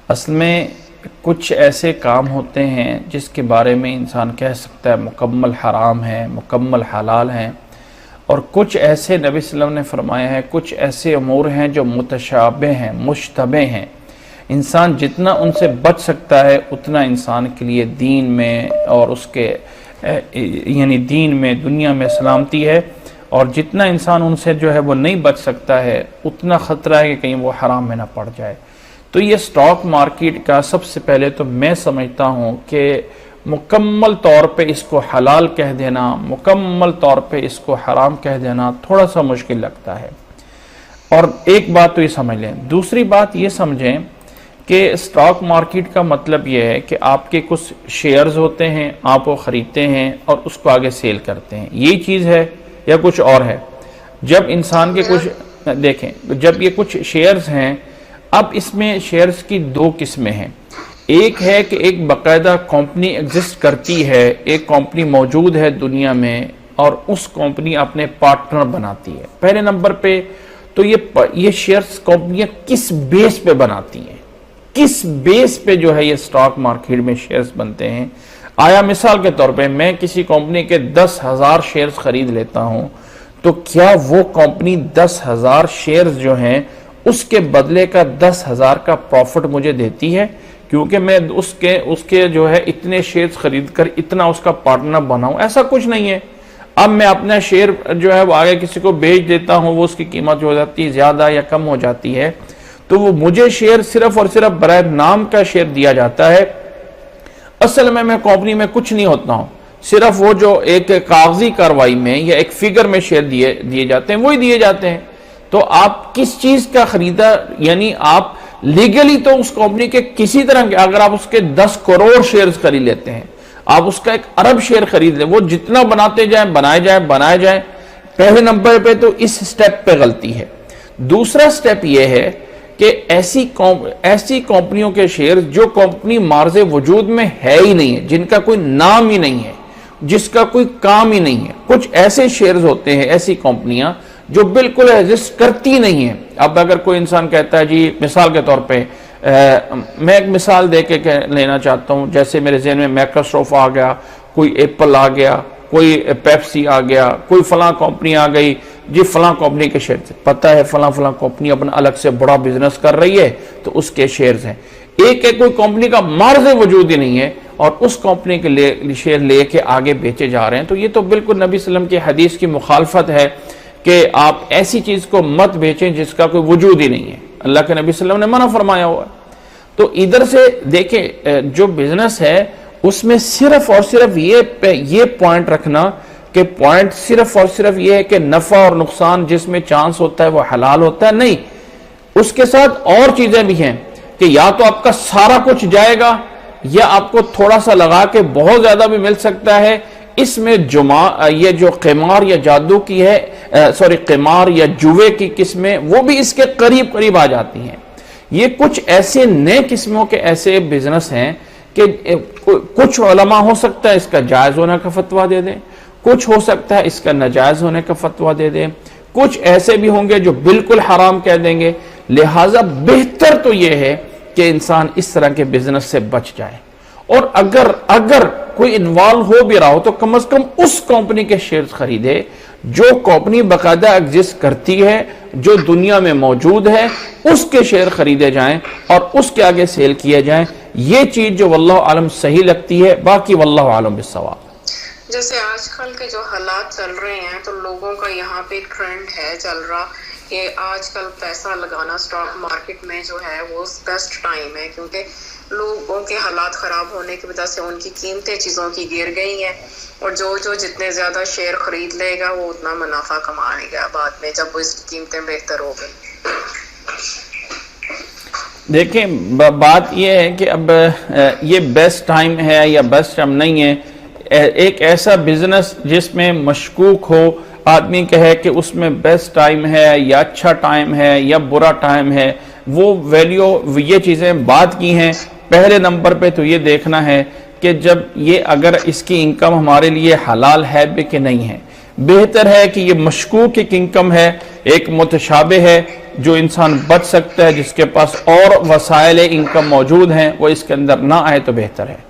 اصل میں کچھ ایسے کام ہوتے ہیں جس کے بارے میں انسان کہہ سکتا ہے مکمل حرام ہے، مکمل حلال ہیں، اور کچھ ایسے نبی صلی اللہ علیہ وسلم نے فرمایا ہے، کچھ ایسے امور ہیں جو متشابہ ہیں، مشتبہ ہیں۔ انسان جتنا ان سے بچ سکتا ہے اتنا انسان کے لیے دین میں اور اس کے یعنی دین میں دنیا میں سلامتی ہے، اور جتنا انسان ان سے جو ہے وہ نہیں بچ سکتا ہے اتنا خطرہ ہے کہ کہیں وہ حرام میں نہ پڑ جائے۔ تو یہ سٹاک مارکیٹ کا سب سے پہلے تو میں سمجھتا ہوں کہ مکمل طور پہ اس کو حلال کہہ دینا، مکمل طور پہ اس کو حرام کہہ دینا تھوڑا سا مشکل لگتا ہے۔ اور ایک بات تو یہ سمجھ لیں، دوسری بات یہ سمجھیں کہ سٹاک مارکیٹ کا مطلب یہ ہے کہ آپ کے کچھ شیئرز ہوتے ہیں، آپ وہ خریدتے ہیں اور اس کو آگے سیل کرتے ہیں، یہی چیز ہے یا کچھ اور ہے؟ جب انسان کے کچھ دیکھیں، جب یہ کچھ شیئرز ہیں، اب اس میں شیئرز کی دو قسمیں ہیں۔ ایک ہے کہ ایک باقاعدہ کمپنی ایگزسٹ کرتی ہے، ایک کمپنی موجود ہے دنیا میں اور اس کمپنی اپنے پارٹنر بناتی ہے۔ پہلے نمبر پہ تو یہ شیئرز کمپنیاں کس بیس پہ بناتی ہیں، کس بیس پہ جو ہے یہ سٹاک مارکیٹ میں شیئرز بنتے ہیں؟ آیا مثال کے طور پہ میں کسی کمپنی کے 10,000 شیئرز خرید لیتا ہوں تو کیا وہ کمپنی 10,000 شیئرز جو ہیں اس کے بدلے کا 10,000 کا پروفٹ مجھے دیتی ہے کیونکہ میں اس کے جو ہے اتنے شیئرز خرید کر اتنا اس کا پارٹنر بناؤں؟ ایسا کچھ نہیں ہے۔ اب میں اپنا شیئر جو ہے وہ آگے کسی کو بیچ دیتا ہوں، وہ اس کی قیمت جو ہو جاتی ہے زیادہ یا کم ہو جاتی ہے، تو وہ مجھے شیئر صرف اور صرف برائے نام کا شیئر دیا جاتا ہے۔ اصل میں کمپنی میں کچھ نہیں ہوتا ہوں، صرف وہ جو ایک کاغذی کاروائی میں یا ایک فگر میں شیئر دیے جاتے ہیں وہی دیے جاتے ہیں۔ تو آپ کس چیز کا خریدا، یعنی آپ لیگلی تو اس کمپنی کے کسی طرح کے، اگر آپ اس کے 10 کروڑ شیئرز خرید لیتے ہیں، آپ اس کا 1 ارب شیئر خرید لیں، وہ جتنا بناتے جائیں بنائے جائیں، پہلے نمبر پہ تو اس سٹیپ پہ غلطی ہے۔ دوسرا سٹیپ یہ ہے کہ ایسی کمپنیوں کے شیئر جو کمپنی مارز وجود میں ہے ہی نہیں ہے، جن کا کوئی نام ہی نہیں ہے، جس کا کوئی کام ہی نہیں ہے، کچھ ایسے شیئرز ہوتے ہیں، ایسی کمپنیاں جو بالکل ایگزسٹ کرتی نہیں ہیں۔ اب اگر کوئی انسان کہتا ہے جی مثال کے طور پہ میں ایک مثال دے کے لینا چاہتا ہوں، جیسے میرے ذہن میں مائیکروسافٹ آ گیا، کوئی ایپل آ گیا، کوئی پیپسی آ گیا، کوئی فلاں کمپنی آ گئی، جی فلاں کمپنی کے شیئرز پتہ ہے فلاں کمپنی اپنا الگ سے بڑا بزنس کر رہی ہے تو اس کے شیئرز ہیں۔ ایک کوئی کمپنی کا مارز وجود ہی نہیں ہے اور اس کمپنی کے شیئر لے کے آگے بیچے جا رہے ہیں، تو یہ تو بالکل نبی صلی اللہ علیہ وسلم کی حدیث کی مخالفت ہے کہ آپ ایسی چیز کو مت بیچیں جس کا کوئی وجود ہی نہیں ہے۔ اللہ کے نبی صلی اللہ علیہ وسلم نے منع فرمایا ہوا ہے۔ تو ادھر سے دیکھیں جو بزنس ہے اس میں صرف اور صرف یہ پوائنٹ رکھنا کہ پوائنٹ صرف اور صرف یہ ہے کہ نفع اور نقصان جس میں چانس ہوتا ہے وہ حلال ہوتا ہے، نہیں، اس کے ساتھ اور چیزیں بھی ہیں کہ یا تو آپ کا سارا کچھ جائے گا یا آپ کو تھوڑا سا لگا کے بہت زیادہ بھی مل سکتا ہے۔ اس میں یہ جو قمار یا جادو کی ہے قمار یا جوے کی قسمیں وہ بھی اس کے قریب آ جاتی ہیں۔ یہ کچھ ایسے نئے قسموں کے ایسے بزنس ہیں کہ کچھ علماء ہو سکتا ہے اس کا جائز ہونے کا فتویٰ دے دیں، کچھ ہو سکتا ہے اس کا ناجائز ہونے کا فتویٰ دے دیں، کچھ ایسے بھی ہوں گے جو بالکل حرام کہہ دیں گے۔ لہٰذا بہتر تو یہ ہے کہ انسان اس طرح کے بزنس سے بچ جائے، اور اگر کوئی انوالو ہو بھی رہا ہو تو کم از کم اس کمپنی کے شیئرز خریدے جو کمپنی باقاعدہ ایگزسٹ کرتی ہے، جو دنیا میں موجود ہے، اس کے شیئر خریدے جائیں اور اس کے آگے سیل کیے جائیں۔ یہ چیز جو واللہ عالم صحیح لگتی ہے، باقی واللہ عالم بالصواب۔ جیسے آج کل کے جو حالات چل رہے ہیں تو لوگوں کا یہاں پہ ٹرینڈ ہے چل رہا کہ آج کل پیسہ لگانا سٹاک مارکیٹ میں جو ہے وہ بیسٹ ٹائم ہے، کیونکہ لوگوں کے حالات خراب ہونے کی وجہ سے ان کی قیمتیں چیزوں کی گر گئی ہیں، اور جو جتنے زیادہ شیئر خرید لے گا وہ اتنا منافع کمائے گا بعد میں جب وہ اس کی قیمتیں بہتر ہو گئی۔ دیکھیں بات یہ ہے کہ اب یہ بیسٹ ٹائم ہے یا بیسٹ ٹائم نہیں ہے۔ ایک ایسا بزنس جس میں مشکوک ہو، آدمی کہے کہ اس میں بیسٹ ٹائم ہے یا اچھا ٹائم ہے یا برا ٹائم ہے، وہ ویلیو یہ چیزیں بات کی ہیں۔ پہلے نمبر پہ تو یہ دیکھنا ہے کہ جب اگر اس کی انکم ہمارے لیے حلال ہے بھی کہ نہیں ہے۔ بہتر ہے کہ یہ مشکوک ایک انکم ہے، ایک متشابہ ہے جو انسان بچ سکتا ہے، جس کے پاس اور وسائل انکم موجود ہیں، وہ اس کے اندر نہ آئے تو بہتر ہے۔